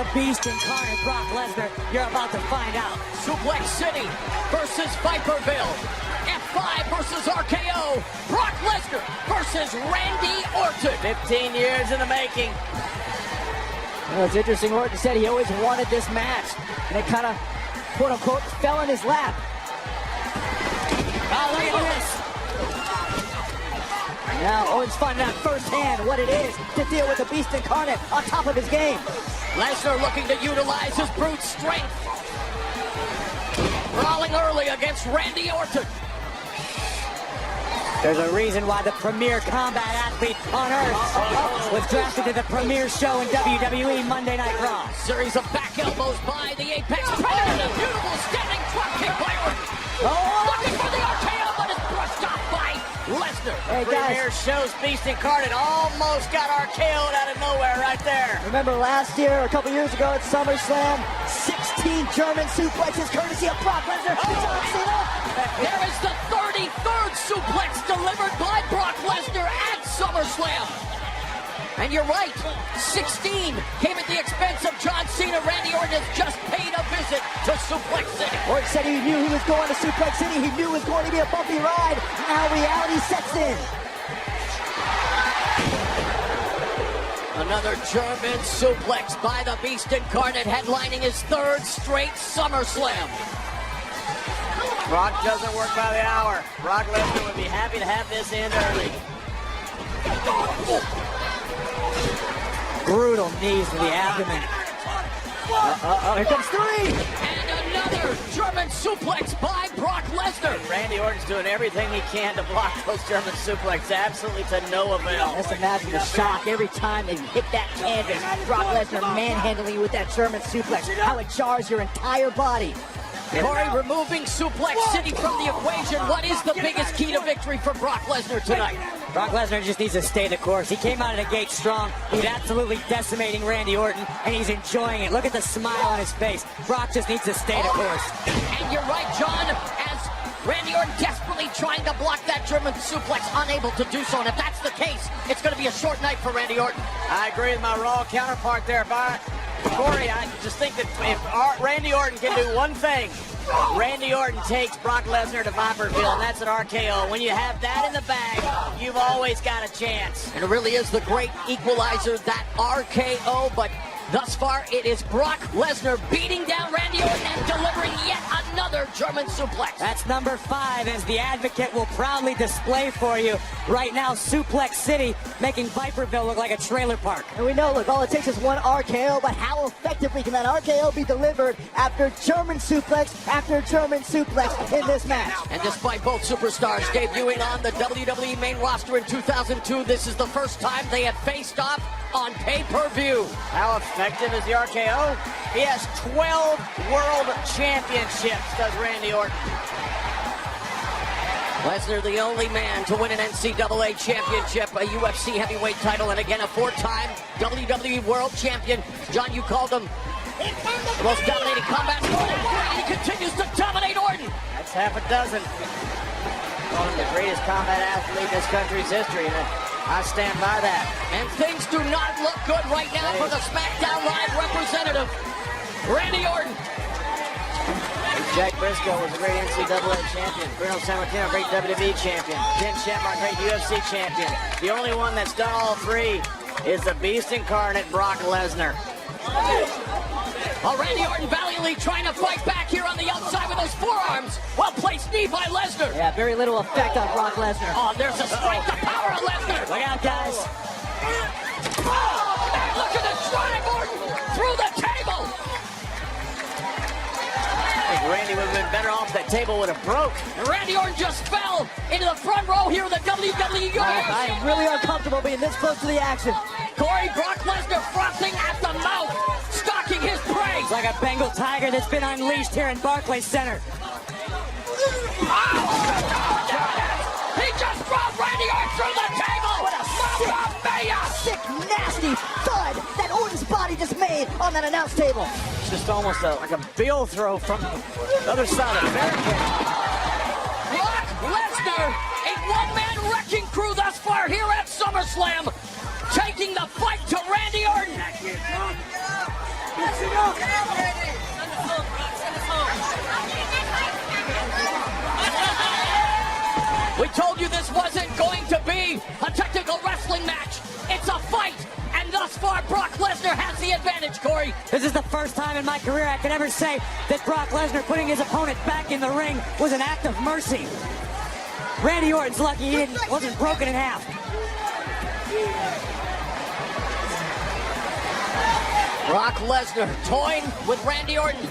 the beast incarnate, Brock Lesnar? You're about to find out. Suplex City versus Viperville. F5 versus RKO. Brock Lesnar versus Randy Orton. 15 years in the making. Well, it's interesting, Orton said he always wanted this match, and it kind of, quote-unquote, fell in his lap. Oh, look at this. Now, Orton's finding out firsthand what it is to deal with the Beast Incarnate on top of his game. Lesnar looking to utilize his brute strength. Brawling early against Randy Orton. There's a reason why the premier combat athlete on Earth was drafted to the premier show in WWE Monday Night Raw. Series of back elbows by the Apex Predator. A beautiful standing drop kick by Orton. Looking for the RKO, but it's brushed off by Lesnar. Hey guys, Premier show's Beast Incarnate almost got RKO'd out of nowhere right there. Remember last year, or a couple years ago at SummerSlam, 16 German suplexes courtesy of Brock Lesnar. There is the 33rd suplex delivered by Brock Lesnar at SummerSlam. And you're right, 16 came at the expense of John Cena. Randy Orton has just paid a visit to Suplex City. Orton said he knew he was going to Suplex City. He knew it was going to be a bumpy ride. Now reality sets in. Another German suplex by the Beast Incarnate, headlining his third straight SummerSlam. Brock doesn't work by the hour. Brock Lesnar would be happy to have this end early. Brutal knees to the abdomen. Here comes three! And another German suplex by Brock Lesnar. Randy Orton's doing everything he can to block those German suplexes, absolutely to no avail. Just imagine the shock every time they hit that canvas. Brock Lesnar manhandling you with that German suplex. How it jars your entire body. Corey, removing Suplex City from the equation, what is the biggest key to victory for Brock Lesnar tonight? Brock Lesnar just needs to stay the course. He came out of the gate strong. He's absolutely decimating Randy Orton, and he's enjoying it. Look at the smile on his face. Brock just needs to stay the course. And you're right, John, as Randy Orton desperately trying to block that German suplex, unable to do so. And if that's the case, it's going to be a short night for Randy Orton. I agree with my Raw counterpart there, Bart. Corey, I just think that if Randy Orton can do one thing, Randy Orton takes Brock Lesnar to Viperville, and that's an RKO. When you have that in the bag, you've always got a chance. And it really is the great equalizer, that RKO, but thus far it is Brock Lesnar beating down Randy Orton and delivering yet another German suplex. That's number 5, as the Advocate will proudly display for you right now. Suplex City making Viperville look like a trailer park. And we know, look, all it takes is one RKO, but how effectively can that RKO be delivered after German suplex after German suplex in this match? And despite both superstars debuting on the WWE main roster in 2002, this is the first time they have faced off on pay-per-view. How effective is the RKO? He has 12 world championships, does Randy Orton. Lesnar, the only man to win an NCAA championship, a UFC heavyweight title, and again a 4-time WWE world champion. John, you called him the most dominating combat sports. He continues to dominate Orton. That's half a dozen. Called him the greatest combat athlete in this country's history, and I stand by that. And things do not look good right now for the SmackDown Live representative, Randy Orton. Jack Briscoe was a great NCAA champion. Bruno Sammartino, great WWE champion. Ken Shamrock, great UFC champion. The only one that's done all three is the Beast Incarnate, Brock Lesnar. Well, Randy Orton valiantly trying to fight back here on the outside with those forearms. Well-placed knee by Lesnar. Yeah, very little effect on Brock Lesnar. Oh, there's the strength, the power of Lesnar. Look out, guys. Oh, man, look at the drive, Orton through the table. I think Randy would have been better off if that table would have broke. And Randy Orton just fell into the front row here of the WWE Universe. I am really uncomfortable being this close to the action. Corey, Brock Lesnar frothing at the mouth, stalking his prey. It's like a Bengal tiger that's been unleashed here in Barclays Center. Oh, he just brought Randy Orton through the table. What a sick, nasty thud that Orton's body just made on that announce table. Just almost like a bill throw from the other side of the barricade. Brock Lesnar, a one-man wrecking crew thus far here at SummerSlam, taking the fight to Randy Orton. We told you this wasn't going to be a technical wrestling match. It's a fight. And thus far, Brock Lesnar has the advantage, Corey. This is the first time in my career I can ever say that Brock Lesnar putting his opponent back in the ring was an act of mercy. Randy Orton's lucky he wasn't broken in half. Brock Lesnar toying with Randy Orton.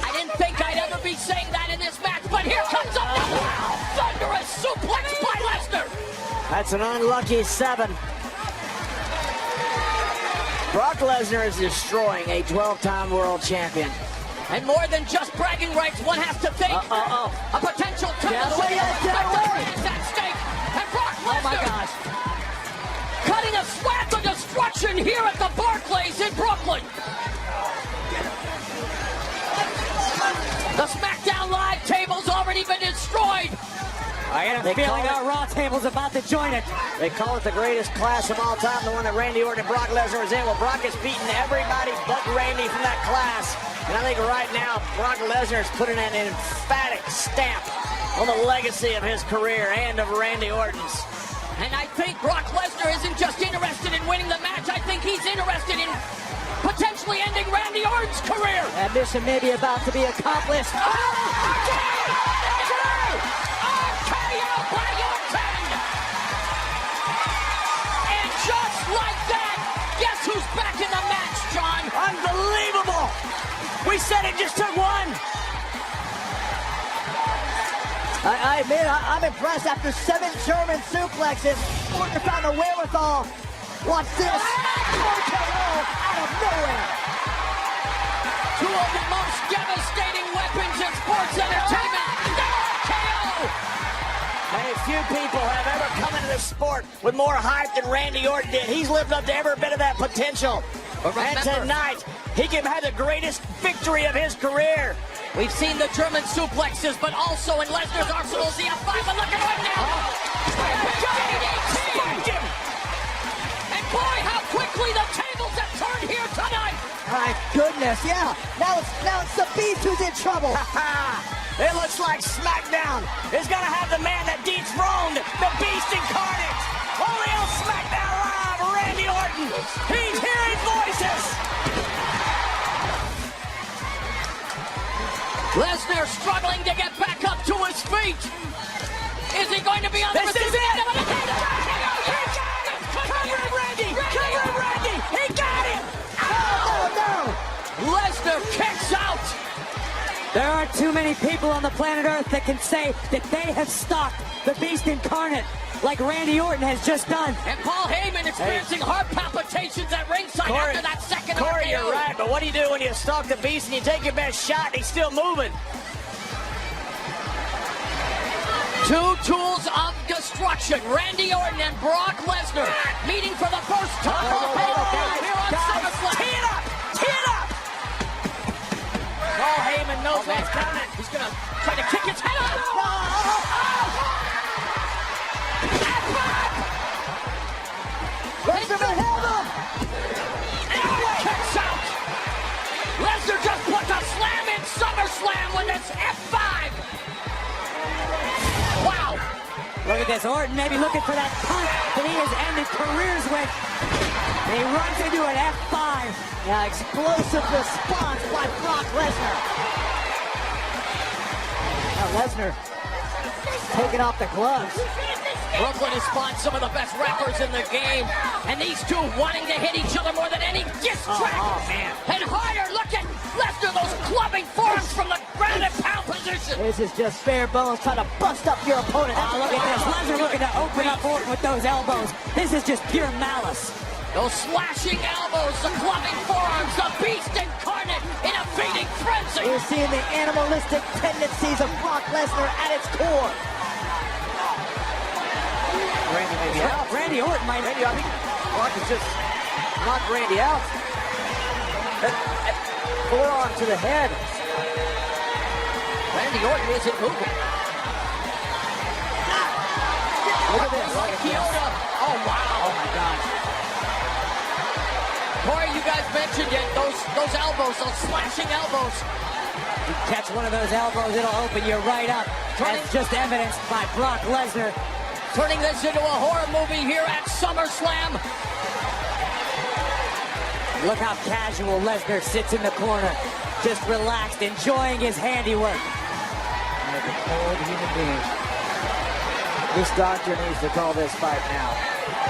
I didn't think I'd ever be saying that in this match, but here comes another thunderous suplex by Lesnar. That's an unlucky 7. Brock Lesnar is destroying a 12-time world champion. And more than just bragging rights, one has to think a potential title win is at stake. And Brock Lesnar, oh my gosh, cutting a swath of destruction here at the Barclays in Brooklyn. The SmackDown Live table's already been destroyed. I got a feeling our Raw table's about to join it. They call it the greatest clash of all time, the one that Randy Orton and Brock Lesnar was in. Well, Brock has beaten everybody but Randy from that class. And I think right now, Brock Lesnar is putting an emphatic stamp on the legacy of his career and of Randy Orton's. And I think Brock Lesnar isn't just interested in winning the match. I think he's interested in potentially ending Randy Orton's career. That mission may be about to be accomplished. And just like that, guess who's back in the match, John? Unbelievable! We said it just took one. I admit, I'm impressed. After 7 German suplexes, Orton found the wherewithal. Watch this. RKO out of nowhere. 2 of the most devastating weapons in sports entertainment. RKO! Very few people have ever come into this sport with more hype than Randy Orton did. He's lived up to every bit of that potential. And tonight, he can have the greatest victory of his career. We've seen the German suplexes, but also in Lesnar's arsenal, the F5, but look at him now! And boy, how quickly the tables have turned here tonight! My goodness, yeah. Now it's the Beast who's in trouble. It looks like SmackDown is going to have the man that dethroned the Beast incarnate. Only on SmackDown Live, Randy Orton. He's hearing voices. Lesnar struggling to get back up to his feet. Is he going to be on the This is it. Cover Randy! Cover Randy. He got him. Oh, no. Lesnar kicks out. There aren't too many people on the planet Earth that can say that they have stopped the Beast incarnate like Randy Orton has just done. And Paul Heyman experiencing heart palpitations at ringside after that second Corey, RKO. you're right, but what do you do when you stalk the Beast and you take your best shot and he's still moving? 2 tools of destruction. Randy Orton and Brock Lesnar meeting for the first time here on SummerSlam. Tee it up! Tee it up! Paul Heyman knows what's coming. He's going to try to kick his head off. Lesnar may have him. Kicks out. Lesnar just put the slam in SummerSlam with this F5. Wow. Look at this. Orton maybe looking for that punch that he has ended careers with. And he runs into an F5. Yeah, explosive response by Brock Lesnar. Now Lesnar taking off the gloves. Brooklyn has spawned some of the best rappers in the game. And these two wanting to hit each other more than any diss track. Oh, man. And harder. Look at Lesnar, those clubbing forearms from the ground and pound position. This is just bare bones trying to bust up your opponent. Look at this. Lesnar looking to open up Orton with those elbows. This is just pure malice. Those slashing elbows, the clubbing forearms, the Beast incarnate in a feeding frenzy. We're seeing the animalistic tendencies of Brock Lesnar at its core. Randy may be out. Randy Orton might. Randy, I think Brock has just knocked Randy out. That forearm to the head. Randy Orton isn't moving. Look at this. Like Kyoto. Oh, wow. Oh, my gosh. Corey, you guys mentioned it. Those elbows, those slashing elbows. You catch one of those elbows, it'll open you right up. That's just evidenced by Brock Lesnar. Turning this into a horror movie here at SummerSlam. Look how casual Lesnar sits in the corner, just relaxed, enjoying his handiwork. Like a cold human being. This doctor needs to call this fight now.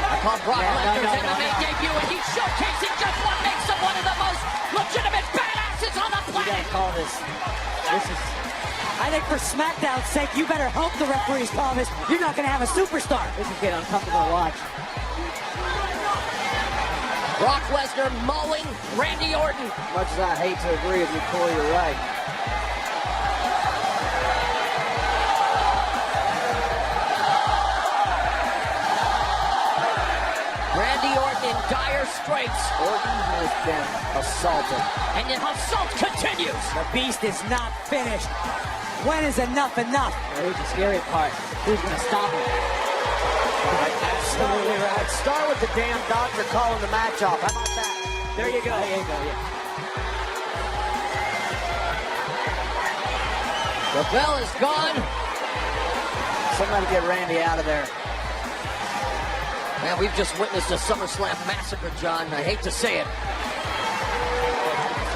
I call Brock Lesnar's MMA debut, and he's showcasing just what makes him one of the most legitimate badasses on the planet. You gotta call this. This is. I think for SmackDown's sake, you better hope the referees call this. You're not gonna have a superstar. This is getting uncomfortable to watch. Brock Lesnar mauling Randy Orton. Much as I hate to agree with you, Corey, you're right. Randy Orton in dire straits. Orton has been assaulted. And the assault continues. The beast is not finished. When is enough enough? Here's the scary part. Who's gonna stop him? Absolutely right. Start with the damn doctor calling the match off. How about that? There you go. There you go, yeah. The bell is gone. Somebody get Randy out of there. Man, we've just witnessed a SummerSlam massacre, John. I hate to say it.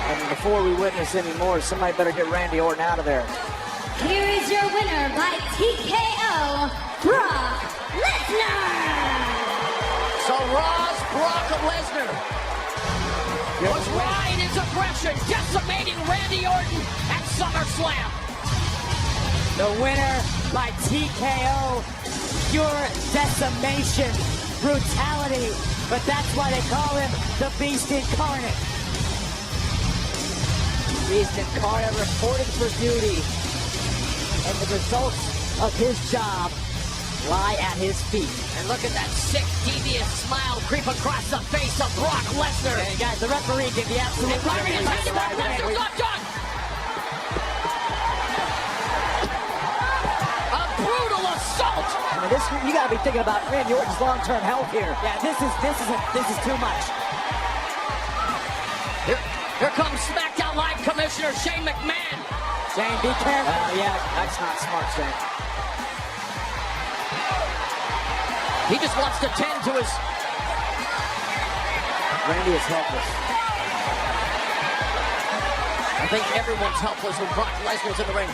And before we witness any more, somebody better get Randy Orton out of there. Here is your winner by TKO, Brock Lesnar. So Raw's Brock Lesnar was raw in his aggression, decimating Randy Orton at SummerSlam. The winner by TKO, pure decimation, brutality, but that's why they call him the Beast Incarnate. Beast Incarnate reporting for duty, and the results of his job lie at his feet. And look at that sick, devious smile creep across the face of Brock Lesnar. And guys, the referee did the absolute And Byron is headed Brock Lesnar's not done. A brutal assault. I mean, this, you got to be thinking about Randy Orton's long-term health here. Yeah, this is too much. Here comes SmackDown Live Commissioner Shane McMahon. Shane, be careful. Yeah, that's not smart, Shane. He just wants to tend to his... Randy is helpless. I think everyone's helpless when Brock Lesnar's in the ring.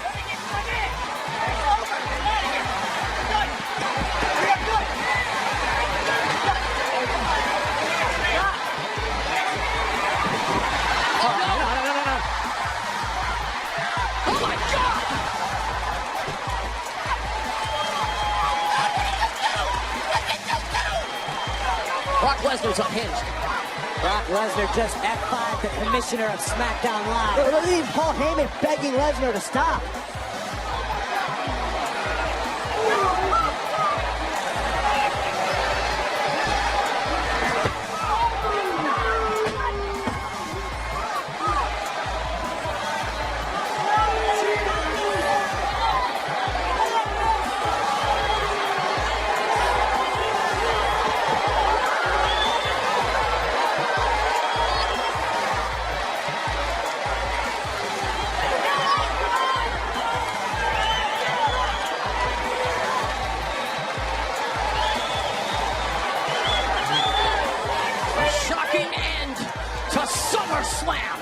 Brock Lesnar's unhinged. Brock Lesnar just F5'd the commissioner of SmackDown Live. Look at even Paul Heyman begging Lesnar to stop. Shocking end to SummerSlam.